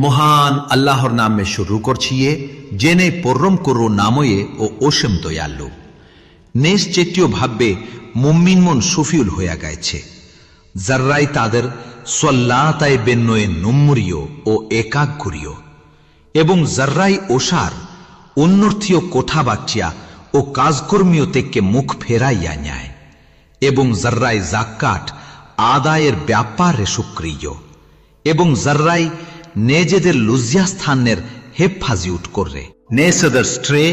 মহান আল্লাহর নামে শুরু করছিয়ে জেনে পরম করো নাময়ে ও অসীম দয়ালু। নিশ্চিতীয় ভাবে মুমিন মন সুফিউল হইয়া গাইছে। যার্রাই তাদের সল্লাতায় বেন্নয়ে নম্মরীয় ও একাগ্রিয় এবং যার্রাই ওসার অন্যর্থীয় কোথা বাচ্চিয়া ও কাজকর্মীয় থেকে মুখ ফেরাইয়া নেয় এবং যার্রাই জাক্কাট আদায়ের ব্যাপারে সুক্রিয় এবং যার্রাই নিজেদের লুজিয়াস্থানের হেফাজত করে নেসদর স্ট্রে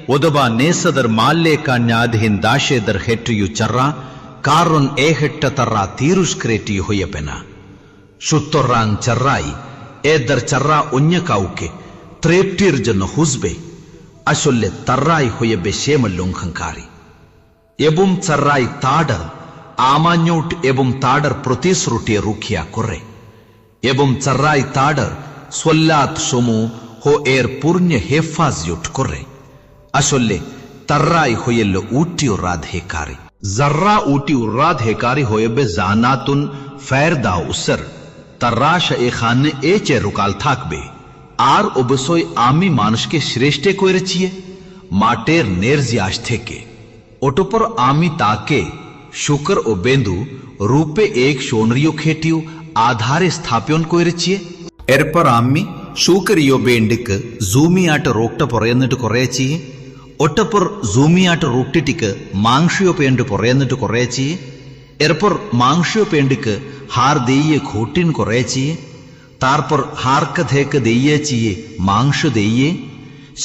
ওদবা নেসদর মাল্লে কান্যাধীন দাশেদর হেট্রিয়ু চর্রা কারণ এ হেট্টা তর্রা তীরুষ্ক্রেটি হইবে না সুতরাং চর্রাই এদর চর্রা অন্য কাউকে ত্রেপ্টির জন্য হুসবে আসলে তর্রাই হইবে সেম লঙ্ঘনকারী এবং চর্রাই তাডর আমান্যুট এবং তাডর প্রতিশ্রুতি রুখিয়া করে এবং চর্রাই তাডর সোল্লাত সমূহ হো এর পূর্ণ হেফাজত করে আসলে তর্রাই হইল উটিও রাধেকারী জর্রা উটিও রাধেকারী হইবে জানাতুন ফেরদা উসর তর্রাশ এখানে এ চে রুকাল থাকবে আর অবশ্যই আমি মানুষকে শ্রেষ্ঠ করেছি মাটের নির্যাস থেকে অতঃপর আমি তাকে শুকর ও বেন্দু রূপে এক সোনরীয় খেটিও আধারে স্থাপন করেছি এরপর আমি শুকরিയോ বেন্ডিക്ക് ജൂമിയാട്ട് റോക്ട പറയുന്നിട്ട് കുറേച്ചി ഒട്ടപ്പുർ ജൂമിയാട്ട് റൂട്ടിട്ടിക്ക് മാംഷിയോ പേണ്ട് പറയുന്നിട്ട് കുറേച്ചി എർപ്പുർ മാംഷിയോ പേണ്ടിക്ക് ഹാർ ദെയ്യെ ഘോട്ടിൻ കുറേച്ചി താർപ്പുർ ഹാർക്ക് ധേക്ക് ദെയ്യേച്ചിയെ മാംഷു ദെയ്യെ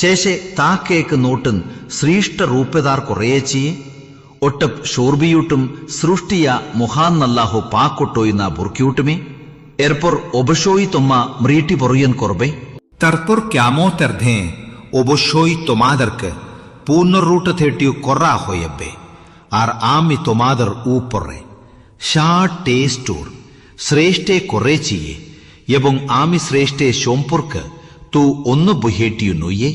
ശേഷെ താക്കേക്ക് നോട്ടും ശ്രീഷ്ട റൂപെദാർ കുറേച്ചി ഒട്ടപ്പ് ഷോർബിയൂട്ടും സൃഷ്ടിയ മുഹാന്നല്ലാഹു പാക്കൊട്ടോയിന്ന ബുർക്കിയൂട്ടുമേ এরপর অবশ্যই তোমা মৃটি বরয়ন করবে তারপর কিয়ামতের ধে অবশ্যই তোমাদেরকে পুনরুট থেটিও করা হইবে আর আমি তোমাদের উপরে টেস্টুর শ্রেষ্ঠে করেছি এবং আমি শ্রেষ্ঠে সম্পর্কে তো অন্য বহেটিও নইয়ে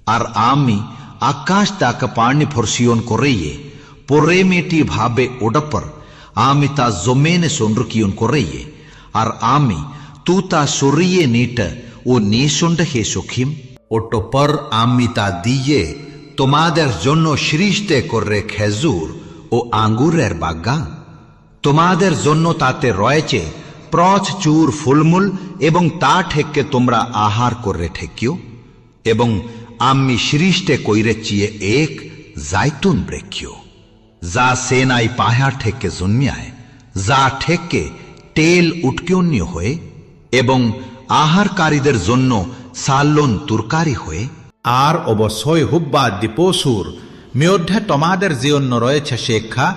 আর আমি আকাশ তাকে পানি ফরসিয়ন করেইয়ে পরে মেটি ভাবে ওডপর আমি তা জমেনে সন্দ্রকিয়ন করেইয়ে আর আমি তু তা সরিয়ে নিট ও নিঃসন্ড হে সখিম অতঃপর আমি তা দিয়ে তোমাদের জন্য সৃষ্টি করে খেজুর ও আঙ্গুরের বাগান তোমাদের জন্য তাতে রয়েছে প্রচুর ফুলমূল এবং তা থেকে তোমরা আহার করে ঠেকিও এবং আমি সৃষ্টি কইরেছি এক জাইতুন বৃক্ষও যা সেনাই পাহাড় থেকে জন্মিয়ায় যা থেকে তেল উৎকীর্ণ হয়ে এবং আহারকারীদের জন্য সাল্লন তুরকারি হয়ে আর অবশ্যই হুব্বা দীপসুর মধ্যে তোমাদের জন্য রয়েছে শিক্ষা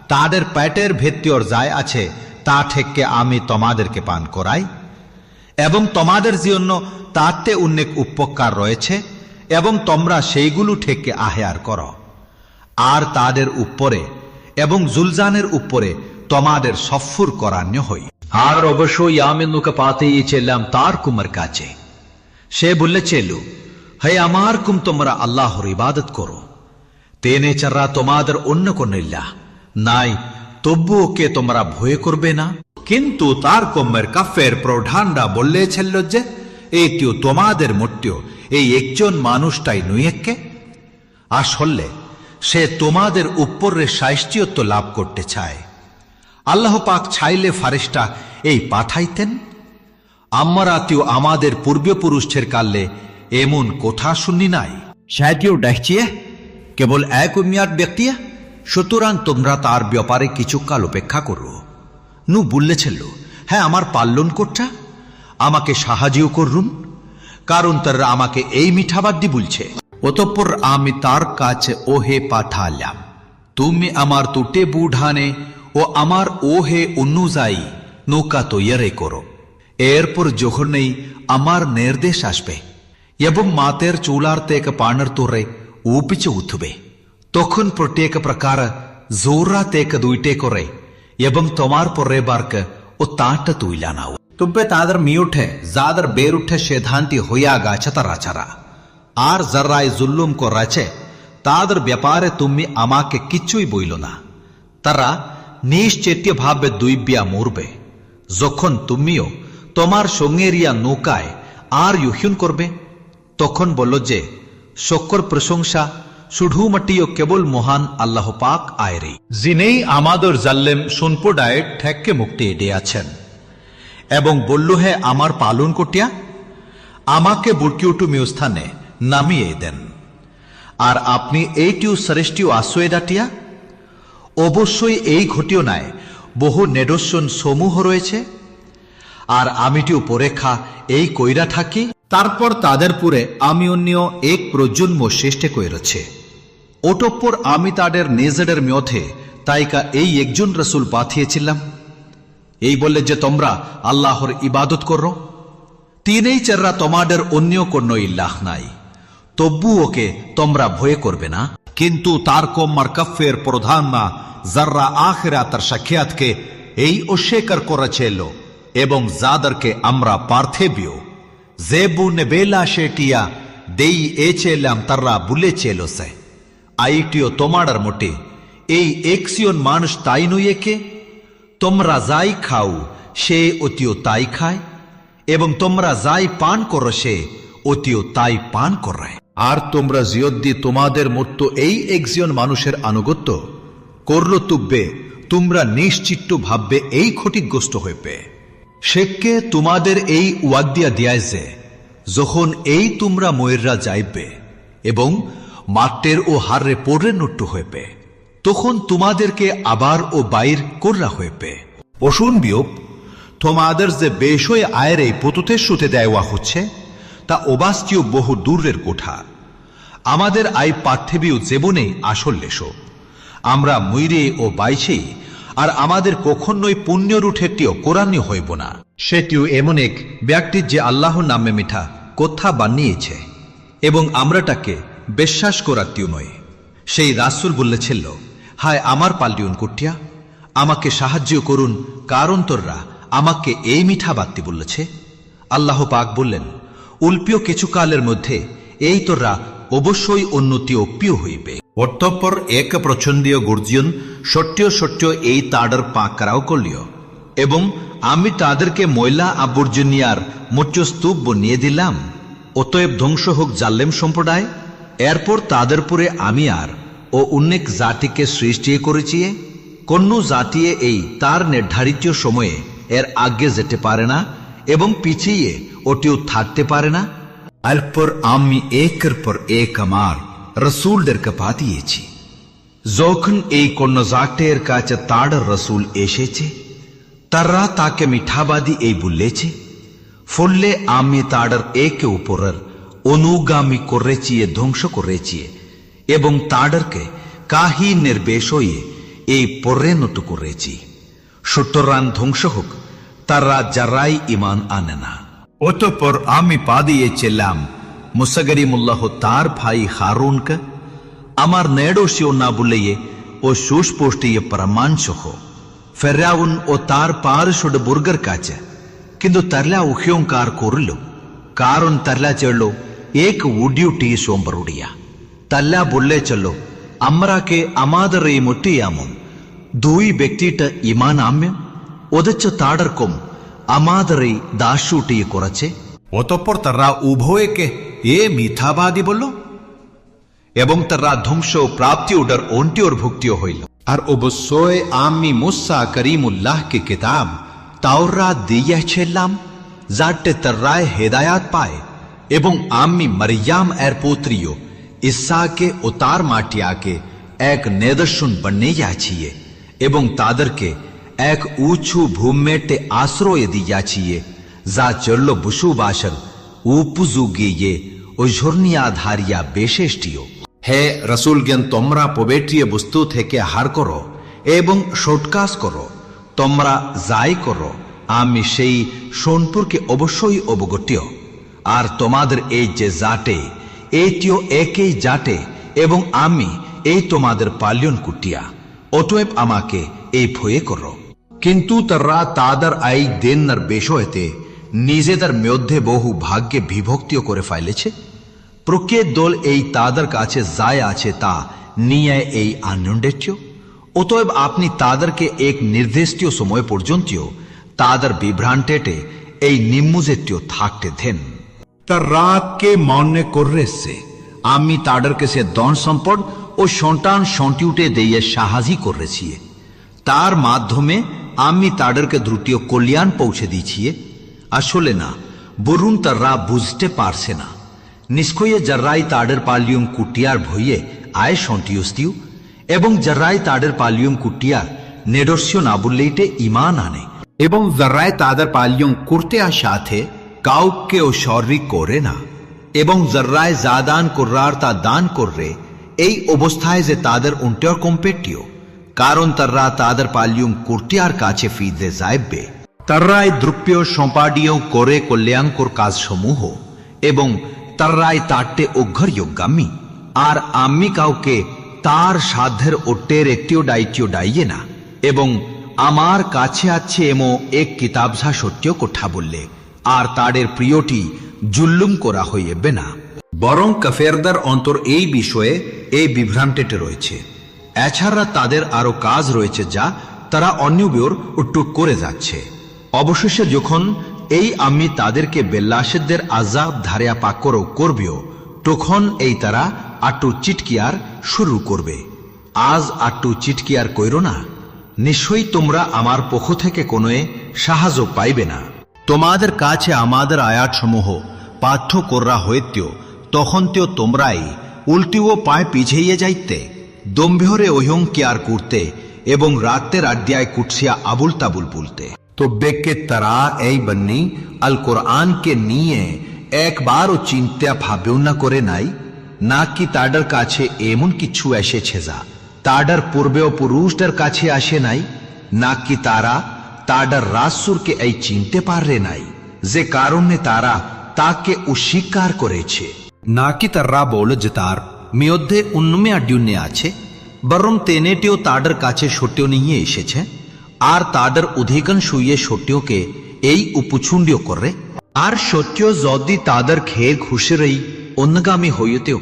তাদের পেটের ভেতর যায় আছে তা থেকে আমি তোমাদেরকে পান করাই এবং তোমাদের জন্য তাতে অনেক উপকার রয়েছে এবং তোমরা সেইগুলো থেকে আহার করো আর তাদের উপরে এবং জুলজানের উপরে তোমাদের সফর করানো হই আর অবশ্যই আমি নুকে পাতেই ছিলাম তার কুমার কাছে সে বলেছিল হে আমার কুম তোমরা আল্লাহর ইবাদত করো তেনে চর্রা তোমাদের অন্য কোনিল্লা নাই তবু ওকে তোমরা ভয় করবে না কিন্তু তার কুমের কাফের প্রধানরা বললেছিল যে এইটিও তোমাদের মধ্যে এই একজন মানুষটাই নইকে আসলে সে তোমাদের উপরে শাস্তিয়ত্ব লাভ করতে চায় আল্লাহ পাক চাইলে ফারিস্তা এই পাঠাইতেন আমরা তো আমাদের পূর্বপুরুষের কালে এমন কথা শুনি নাই সাইটিও ডাকছিয়ে কেবল এক উম্মিয়ার ব্যক্তি সুতরাং তোমরা তার ব্যাপারে কিছুকাল অপেক্ষা করো নু বললেছিল হ্যাঁ আমার পালন করটা আমাকে সাহায্য করুন কারণ তারা আমাকে এই মিঠাবাদ্যি বলছে অতঃপর আমি তার কাছে ওহে পাঠালাম তুমি আমার তুটে বুঢানে ও আমার ওহে অনুযায়ী নৌকা তৈরি করো এরপর যখনই আমার নির্দেশ আসবে এবং মাতের চুলার থেকে পানের তোরে ഊപ്പിച്ച് উঠবে তখন প্রত্যেক প্রকার জোরা থেকে দুইটে করে এবং তোমার পরে বারকে ও তাঁটা তুইলা নাও তুব্বে তাদের মিউঠে যাদের বেরুঠে সেধান্তি হইয়া গাছে তারা ছাড়া আর যারাই জুল্লুম করেছে তাদের ব্যাপারে তুমি আমাকে কিছুই বইল না তারা নিশ্চিত ভাবে দুইবিয়া মরবে যখন তুমিও তোমার সঙ্গেরিয়া নৌকায় আর ইউহিন করবে? তখন বলল যে শকর প্রশংসা শুধুমাটিও কেবল মহান আল্লাহ পাক আয়রে, যিনি আমাদের জাল্লেম সম্প্রদায় ঠেককে মুক্তি দিয়েছেন। এবং বলল, হে আমার পালন কটিয়া, আমাকে বুরকিউটুমিও স্থানে নামিয়ে দেন, আর আপনি এইটিও শ্রেষ্ঠীয় আশ্রয় ডাটিয়া। অবশ্যই এই ঘটিও নাই বহু নিদর্শন সমূহ রয়েছে, আর আমিটিও পরেখা এই কইরা থাকি। তারপর তাদের পুরে আমি অন্য এক প্রজন্ম শ্রেষ্ঠে কইরছে। ওটপ্পর আমি তাদের নিজেদের মধ্যে তাইকা এই একজন রসুল পাঠিয়েছিলাম, এই বললে যে তোমরা আল্লাহর ইবাদত করো, তিনেই চাররা তোমাদের অন্য কোন ইল্লাহ নাই, তবু ওকে তোমরা ভয় করবে না। কিন্তু তার কম্মার কফের প্রধান না যারা আখিরাতের সাক্ষাৎকে এই অস্বীকার করেছিল, এবং যাদেরকে আমরা পার্থেবিও জেবু নেবেলা শেটিয়া দেই এছেলাম তারা বলেছিল সে, আইটিও তোমার মোটে এই একশিয়ন মানুষ তাই নইয়ে কে? তোমরা যাই খাও সে অতিও তাই খায়, এবং তোমরা যাই পান করো সে অতিও তাই পান করায়। আর তোমরা জিয়দ্দি তোমাদের মতো এই একজন মানুষের আনুগত্য করলো, তুব্বে তোমরা নিশ্চিত ভাববে এই ক্ষতিগ্রস্ত হইবে। শেখকে তোমাদের এই ওয়াদ্দিয়া দিয়ায় যে যখন এই তোমরা ময়ূররা যাইবে এবং মাঠের ও হারে পড়ে নট্টু হইবে, তখন তোমাদেরকে আবার ও বাইর কররা হইবে। পশুন বিয়োগ তোমাদের যে বেশই আয়ের এই পতুতে সুতে দেওয়া হচ্ছে, তা অবাস্তীয় বহু দূরের কোঠা। আমাদের আই পার্থিবীয় জীবনে আসল লেশো, আমরা ময়ূরে ও বাইছেই, আর আমাদের কখনোই পুণ্যর উঠেটিও কোরআনই হইব না। সেটিও এমন এক ব্যক্তি যে আল্লাহর নামে মিঠা কথা বানিয়েছে, এবং আমরা তাকে বিশ্বাস করাটিও নয়। সেই রাসূল বললেছিল, হায় আমার পাল্টিউন কুটিয়া, আমাকে সাহায্য করুন, কারণ তোররা আমাকে এই মিঠা বাত্তি বললেছে। আল্লাহ পাক বললেন, উল্পিও কিছুকালের মধ্যে এই তোররা অবশ্যই উন্নতি অপ্রিয় হইবে। অতঃপর এক প্রচন্ডীয় গর্জিয়ন সত্য সত্য এই তাডার পাকরাও করলিও, এবং আমি তাদেরকে ময়লা আবর্জনিয়ার মোচ্চ স্তূপ বনিয়ে দিলাম। অতএব ধ্বংস হোক জাল্লেম সম্প্রদায়। এরপর তাদের পরে আমি আর ও অনেক জাতিকে সৃষ্টি করেছি, কোন জাতিয়ে এই তার নির্ধারিত সময়ে এর আগে যেতে পারে না, এবং পিছিয়ে ওটিও থাকতে পারে না। এরপর আমি একের পর এক আমার রসুলদেরকে পাঠিয়েছি। যখন এই কোন জাতের কাছে তার রসুল এসেছে, তারা তাকে মিঠাবাদী এই বলেছে, ফলে আমি তাদের একে উপরের অনুগামী করেছি, ধ্বংস করেছি, এবং তাদেরকে কাহি নির্বেশ হয়ে এই পরিণত করেছি। সুতরাং ধ্বংস হোক তারা যারাই ইমান আনে না। অতঃপর আমি পাঠিয়েছিলাম মুসাগরিমুল্লাহ তার ভাই হারুনকে, আমার নেড়োশিও না বলিয়ে ও সুস্পষ্টিয়ে প্রমাণ সহ ফেরাউন ও তার পারশুড বুর্গের কাছে, কিন্তু তারলা উহিয়ঙ্কার করল, কারণ তারলা চলল এক উডিউটি সোম্বরুড়িয়া। তাল্লা বললে চলো আমরাকে আমাদের এই মুটিয়ামম দুই ব্যক্তিটা ইমান আম্যম, ওদেচ্ছ তাড়ার কম আমাদের এই দাসুটি করেছে। অতঃপর তারা উভয়কে এ মিথ্যাবাদী বলল, এবং তারা ধ্বংস প্রাপ্তি ওটার অন্টিওর ভুক্তিও হইল। আর অবশ্যই আমি মুসা করিমুল্লাহকে কিতাব তাওরাত দিয়েছিলাম, যাতে তারায় হেদায়াত পায়, এবং আমি মরিয়াম এর পুত্রিও ঈসাকে ও তার মাটিয়াকে এক নিদর্শন বানিয়েছি, এবং তাদেরকে এক উঁচু ভূমেটে আশ্রয় দিয়াছি, যা চলল বসুবাসন উপযোগী ও ঝর্ণিয়াধারিয়া বিশেষ্টিও। হে রসুলগণ, তোমরা পবিত্র বস্তু থেকে হার করো এবং শোটকাস করো, তোমরা যাই করো আমি সেই সম্পর্কে অবশ্যই অবগতীয়। আর তোমাদের এই যে জাটে, এইটিও একই জাটে, এবং আমি এই তোমাদের পালিয়ন কুটিয়া, অতএব আমাকে এই ভয়ে করো। কিন্তু তারা তাদের এই দিনের বিষয়তে নিজেদের মধ্যে বহু ভাগ্যে বিভক্তিও করে ফেলেছে। প্রত্যেক দল এই তাদের কাছে যায় আছে তা নিয়ে এই আনন্দেচ্য। অতএব আপনি তাদেরকে এক নির্দিষ্ট সময় পর্যন্ত তাদের বিভ্রান্তেটে এই নিম্মুজেটিও থাকতে দেন। তারাকে মনে কররেছে আমি তাদেরকে সে ধন সম্পদ ও সন্তান সন্টিউটে দিয়ে সাহায্য করেছি তার মাধ্যমে আমি তাদেরকে দ্রুত কল্যাণ পৌঁছে দিয়েছি আসলে না বরং তারা বুঝতে পারছে না নিশ্চয়ই যারাই তাদের পালিয়ম কুটিয়ার ভয়ে আয় সন্টিউস্তিও এবং যারাই তাদের পালিয়ম কুটিয়ার নেডস্য না বললেইটে ইমান আনে এবং যারাই তাদের পালিয়ম করতে সাথে কাউকেও শরিক করে না এবং যারাই যা দান করার তা দান কররে এই অবস্থায় যে তাদের উন্টের কম্পেটিও কারণ তারা তাদের পালিয়ম কুটিয়ার কাছে ফিরে যাইবে তারাই দ্রব্য সম্পাদীয় করে কল্যাণকর কাজসমূহ এবং তারাই তাটে অঘ্যযোগ্যামী আর আমি কাউকে তার সাধ্যের ওটের একটিও দায়িত্ব ডাইয়ে না এবং আমার কাছে আছে এমো এক কিতাবঝা সত্য কথা বললে আর তাদের প্রিয়টি জুল্লুম করা হইবে না বরং কাফেরদার অন্তর এই বিষয়ে এই বিভ্রান্তিতে রয়েছে এছাড়া তাদের আরো কাজ রয়েছে যা তারা অন্য বিওর উট্টুক করে যাচ্ছে অবশেষে যখন এই আমি তাদেরকে বেল্লাসেদের আজাব ধারিয়া পাকরও করবেও তখন এই তারা আট্টু চিটকিয়ার শুরু করবে আজ আট্টু চিটকিয়ার কইরো না নিশ্চয়ই তোমরা আমার পক্ষ থেকে কোনো সাহায্য পাইবে না তোমাদের কাছে আমাদের আয়াত সমূহ পাঠ্য করা হইতেও তখন তেও তোমরাই উল্টিও পায়ে পিছিয়ে যাইতে দম্ভরে অহংকার করতে এবং রাতের আড্ডায় কুটসিয়া আবুল তাবুল বলতে তো বেকে তারা এই বন্নি আল কোরআন কে নিয়ে একবারও চিন্তা ভাবেও না করে নাই না কি তাদের কাছে এমন কিছু এসেছে যা তাদের পূর্বেও পুরুষদের কাছে আসে নাই না কি তারা তাদের রাসূলকে এই চিনতে পারে নাই যে কারণে তারা তাকে অস্বীকার করেছে না কি তারা বলে যে তার মধ্যে উন্নমে আড্যুন্যে আছে বরং তেনেটিও তাদের কাছে সত্যও নিয়ে এসেছে আর তাদের অধিকাংশ সত্যকে এই উপছুন্ডিও করে আর সত্য যদি তাদের খেয়ে খুশিরই অন্যগামী হইতেও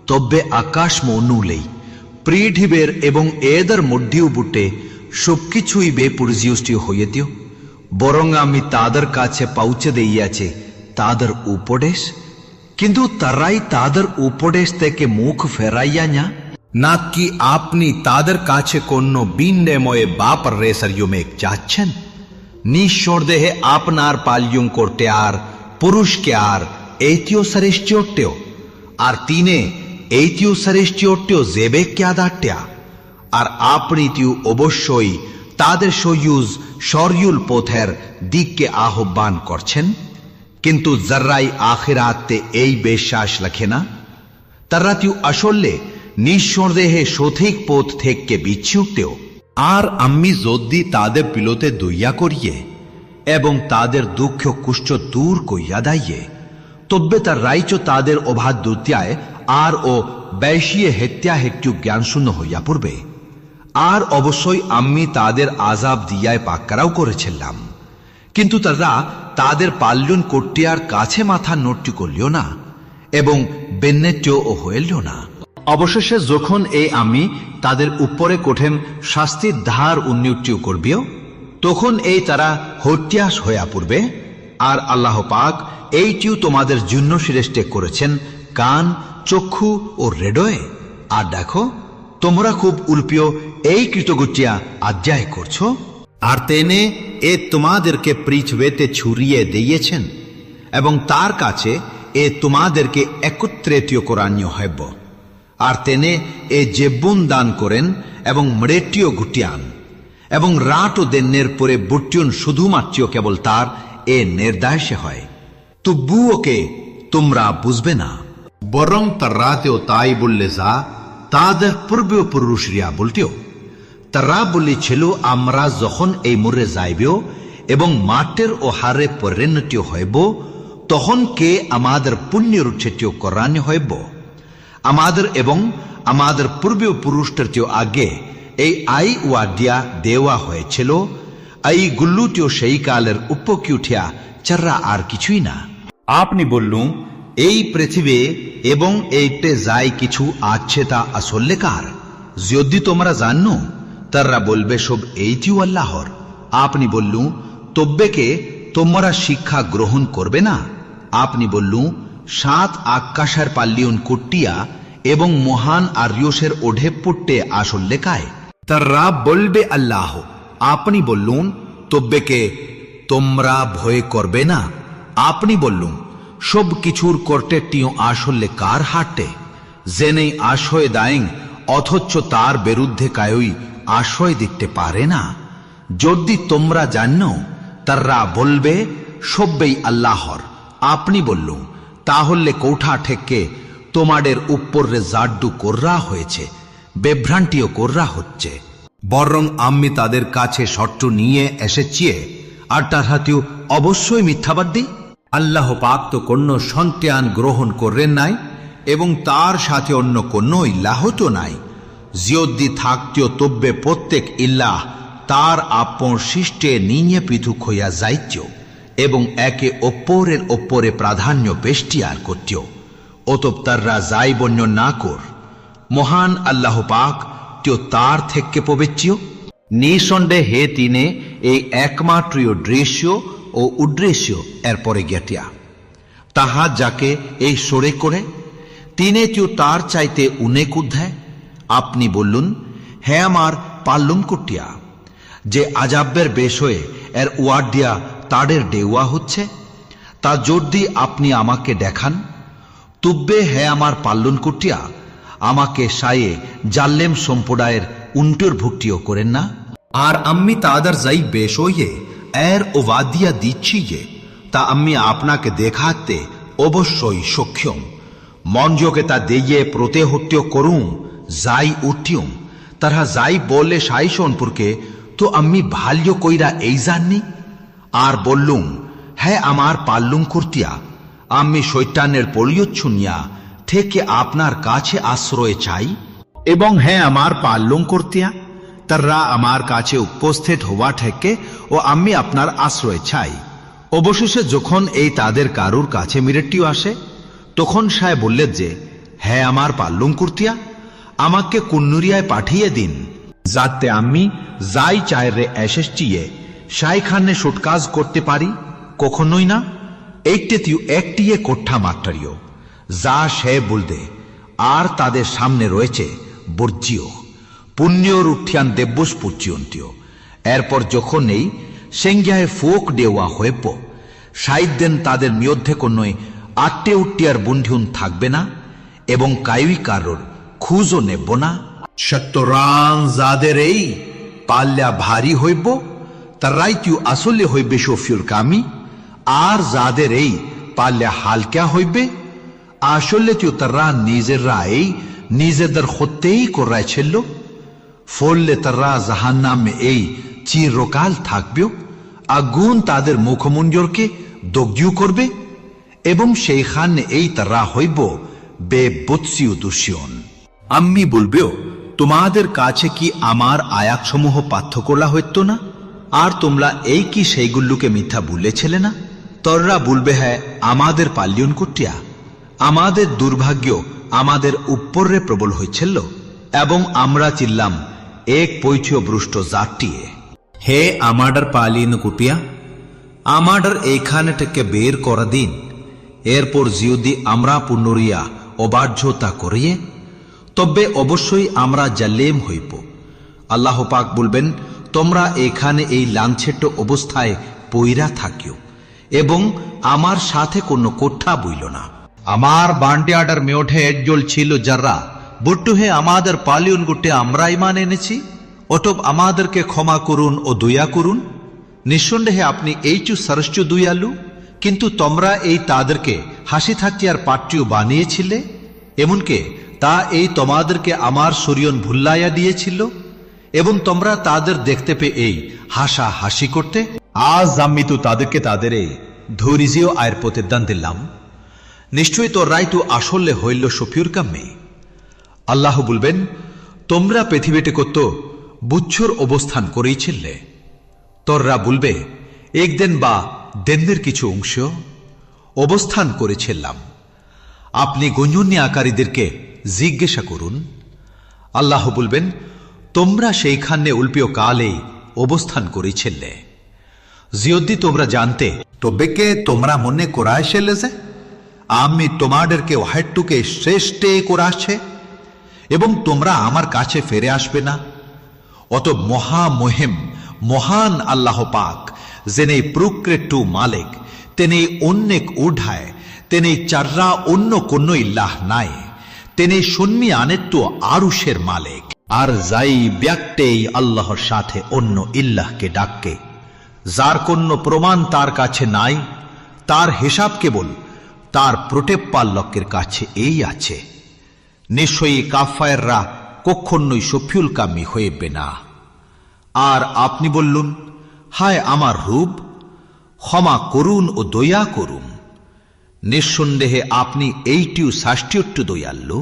তবে আকাশ মনুলেই পৃথিবীর এবং এদের মধ্যেও বুটে সবকিছুই বেপুরজিষ্টি হইতেও বরং আমি তাদের কাছে পৌঁছে দিয়াছে তাদের উপদেশ কিন্তু তারাই তাদের উপদেশ থেকে মুখ ফেরাইয়া না কি আপনি তাদের কাছে কোন বিন্দেময়ে বাপর রেসারিয়মে যাচ্ছেন নিঃসন্দেহে আপনার পালিয়ম করতে আর পুরুষকে আর এইটিও শ্রেষ্ঠটেও আর তিনে এইটিও শ্রেষ্ঠটেও জেবে ক্যাদাট্যা আর আপনি তিউ অবশ্যই তাদের সয়ুজ শরীয়ুল পথের দিককে আহ্বান করছেন কিন্তু যারাই আখিরাতে এই বিশ্বাস রাখে না তারা তিউ আসলে নিঃসন্দেহে সঠিক পথ থেকে বিচ্যুতেও আর আমি যদি তাদের পিলতে দইয়া করিয়ে এবং তাদের দুঃখ কুষ্ঠ দূর কইয়া দাইয়ে তবে তার রাইচ তাদের অবাধ দুতিয়ায় আর ও বেশিয়ে হেত্যা হেট্টু জ্ঞানশূন্য হইয়া পড়বে আর অবশ্যই আমি তাদের আজাব দিয়ায় পাক্কারাও করেছিলাম কিন্তু তারা তাদের পাল্যন কর্টিয়ার কাছে মাথা নট্টি করলিও না এবং বেন্নেটিও হইল না অবশেষে যখন এই আমি তাদের উপরে কঠিন শাস্তির ধার উন্নতিও করবিও তখন এই তারা হত্যাস হইয়া পড়বে আর আল্লাহ পাক এইটিও তোমাদের জন্য শ্রেষ্ঠ করেছেন কান চক্ষু ও হৃদয়ে আর দেখো তোমরা খুব উল্পিও এই কৃতজ্ঞতা আজ্ঞায় করছো আর তেনে এ তোমাদেরকে পৃথিবীতে ছড়িয়ে দিয়েছেন এবং তার কাছে এ তোমাদেরকে একত্রিত করানো হইব আর তেনে এ জেব্বুন দান করেন এবং মৃত্যু ঘুটিয়ান এবং রাট ও দেনের পরে বুটিয়ন শুধুমাত্র কেবল তার এ নির্দেশে হয় তবুওকে তোমরা বুঝবে না বরং তার রাতেও তাই বললে যা তাদের পূর্বেও পুরুষরিয়া বলতেও তারা বলেছিল আমরা যখন এই মোরে যাইবেও এবং মাঠের ও হারে পরিণতি হইব তখন কে আমাদের পুণ্যের উচ্ছেটিও করানো হইব আমাদের এবং আমাদের পূর্বেও পুরুষটার আগে এই আই ওয়াডিয়া দেওয়া হয়েছিল এই গুল্লুটিও সেই কালের উপকি উঠিয়া চাররা আর কিছুই না আপনি বললুম এই পৃথিবী এবং এইটে যাই কিছু আছে তা আসলে কার যদি তোমরা জানো তারা বলবে সব এইটিও আল্লাহর আপনি বললুম তব্বেকে তোমরা শিক্ষা গ্রহণ করবে না আপনি বললুম 7 আকাশের পাল্লিউন কুট্টিয়া এবং মহান আর্যসের ওঢে পুট্টে আসলে কায় তারা বলবে আল্লাহ। আপনি বললুন তব্বেকে তোমরা ভয় করবে না। আপনি বললুন সব কিছুর কর্টেটিও আসলে কার হাটে, জেনে আশ্রয় দায়ং অথচ তার বিরুদ্ধে কায়ই আশ্রয় দিতে পারে না। যদি তোমরা জানো তারা বলবে সব্বেই আল্লাহর। আপনি বললুম তাহলে কোঠা থেকে তোমাদের উপরে জাড্ডু কররা হয়েছে, বিভ্রান্তিও কররা হচ্ছে। বরং আমি তাদের কাছে শর্ত নিয়ে এসেছি, আর তার হাতেও অবশ্যই মিথ্যাবাদী। আল্লাহ পাক তো কোন সন্তান গ্রহণ করেন নাই এবং তার সাথে অন্য কোন ইল্লাহ তো নাই। যদি থাকতেও তব্বে প্রত্যেক ইল্লাহ তার আপন সৃষ্টে নিয়ে পৃথক হইয়া যাইত এবং একে অপরের ওপরে প্রাধান্য বেষ্টিয়ার করতেও। অতএব তাররা যাই বন্য না কর, মহান আল্লাহ পাক তো তার থেকে পবিত্র। নিঃসন্দেহে তিনি এই একমাত্রীয় দৃশ্য ও উদ্দেশ্য এরপরে গেটিয়া তাহা যাকে এই সরে করে তিনি কেউ তার চাইতে উনেক উদ্ধায়। আপনি বললুন হে আমার পাল্লুম কুটিয়া, যে আজাবের বেশয়ে এর ওয়ার্ড দিয়া তাদের দেওয়া হচ্ছে, তা যদি আপনি আমাকে দেখান তুব্বে হে আমার পাল্লুন কুটিয়া, আমাকে সায়ে জাল্লেম সম্প্রদায়ের উন্টুর ভুক্তিও করেন না। আর আমি তাদের যাই বেশয়ে এর ওবাদিয়া দিচ্ছি যে তা আমি আপনাকে দেখাতে অবশ্যই সক্ষম। মনযোগে তা দিয়ে প্রতিহত্য করুম যাই উঠিম, তারা যাই বলে সাই সম্পর্কে তো আমি ভাল্য কইরা এই জাননি। আর বললুম হ্যাঁ আমার পাল্লুম কুর্তিয়া, আমি শৈতানের পরিচ্ছুনিয়া থেকে আপনার কাছে আশ্রয় চাই। এবং হ্যাঁ আমার পাল্লুম কুর্তিয়া, তারা আমার কাছে উপস্থিত হওয়া থেকে ও আমি আপনার আশ্রয় চাই। অবশেষে যখন এই তাদের কারুর কাছে মিরেটিও আসে, তখন সায় বললেন যে হ্যাঁ আমার পাল্লুম কুর্তিয়া, আমাকে কুন্নুরিয়ায় পাঠিয়ে দিন, যাতে আমি যাই চায়রে এসেছিয়ে সাই খানে সুটকাজ করতে পারি। কখনোই না, এইটেতিও একটিয়ে কোঠা মাত্রারিও যা সে বলতে। আর তাদের সামনে রয়েছে বর্জিও পুণ্যর উঠিয়ান দেব্যস পর্যন্তীয়। এরপর যখন এই সেঙ্গিয়ায় ফোক দেওয়া হয়েপ সাইদেন তাদের মধ্যে কোনোই আট্টে উট্টিয়ার বন্ধিউন থাকবে না এবং কায়ুই কারোর খুঁজও নেব না। সত্যরাং যাদের এই পাল্লা ভারী হইব তারাই কেউ আসলে হইবে শফিউর কামি, আর যাদের এই পাল্লা হালকা হইবে আসলে কেউ তারা নিজেরা এই নিজেদের হতেই করাই ছিল। ফললে তারা জাহান্নামে এই চিরকাল থাকবেও, আগুন তাদের মুখমঞ্জরকে দগ্ধ করবে এবং সেইখানে এই তারা হইব বেবৎসীয় দুষ্যন। আমি বলবেও তোমাদের কাছে কি আমার আয়াতসমূহ পাঠ্য করা হইত না? আর তোমরা এই কি সেইগুলোকে মিথ্যা বলেছিলে না? তররা বলবে হ্যাঁ আমাদের পাল্লিয়ন কুটিয়া, আমাদের দুর্ভাগ্য আমাদের উপরে প্রবল হয়েছিল এবং আমরা চিল্লাম এক পৈঠীয় বৃষ্ট জাতিয়ে। হে আমাদের পালিন কুটিয়া, আমাদের এইখানে থেকে বের করা দিন। এরপর যদি আমরা পুনরিয়া অবাধ্যতা করিয়ে তবে অবশ্যই আমরা জালেম হইব। আল্লাহ পাক বলবেন তোমরা এখানে এই লাঞ্ছেট অবস্থায় পইরা থাকিও এবং আমার সাথে কোনো কোঠা বইল না। আমার বান্টিয়াটার মেওঠে একজল ছিল যারা বট্টু হে আমাদের পালিয়ন গুটে আমরা ইমান এনেছি, অতএব আমাদেরকে ক্ষমা করুন ও দয়া করুন। নিঃসন্দেহে আপনি এইচু সরস্য দয়ালু, কিন্তু তোমরা এই তাদেরকে হাসি থাকতিয়ার পাট্টিও বানিয়েছিলে, এমনকি তা এই তোমাদেরকে আমার শরীয়ন ভুল্লাইয়া দিয়েছিল এবং তোমরা তাদের দেখতে পেয়ে এই হাসা হাসি করতে। আজ আমি তো তাদেরকে তাদের এই ধৈর্য আয়ের প্রতিদান দিলাম। নিশ্চয়ই তো রায় তো আসলে হইল শফিউর কামে। আল্লাহ বলবেন তোমরা পৃথিবীতে কত বুচ্ছর অবস্থান করেইছিলে। তোররা বলবে একদিন বা দিনের কিছু অংশ অবস্থান করেছিলাম। আপনি গঞ্জনী আকারীদেরকে জিজ্ঞাসা করুন। আল্লাহ বলবেন তোমরা সেইখানে উল্পিয় কালে অবস্থান করেছিলে। যদি তোমরা জানতে তবে কে তোমরা মনে করায় সেলে যে আমি তোমাদেরকে ওয়াহেডটুকে শ্রেষ্ঠ করে আসছে এবং তোমরা আমার কাছে ফিরে আসবে না। অত মহামহিম মহান আল্লাহ পাক যেনে প্রকৃত মালিক, তেনে অন্যেক উঠায়, তেনে চাররা অন্য কোন ইল্লাহ নাই, তেনে শুনমি আনেত্ব আরুষের মালিক। আর যাই ব্যক্তেই আল্লাহর সাথে অন্য ইল্লাহকে ডাকে, যার কোন প্রমাণ তার কাছে নাই, তার হিসাব কেবল তার প্রটেপ্পাল্লকের কাছে এই আছে। নিশ্চয়ই কাফায়েররা কখনোই সফিউল কামি হইবে না। আর আপনি বললুন, হায় আমার রূপ, ক্ষমা করুন ও দয়া করুন। নিঃসন্দেহে আপনি এইটিও শাস্তিয়ট্টু দয়াল্লু।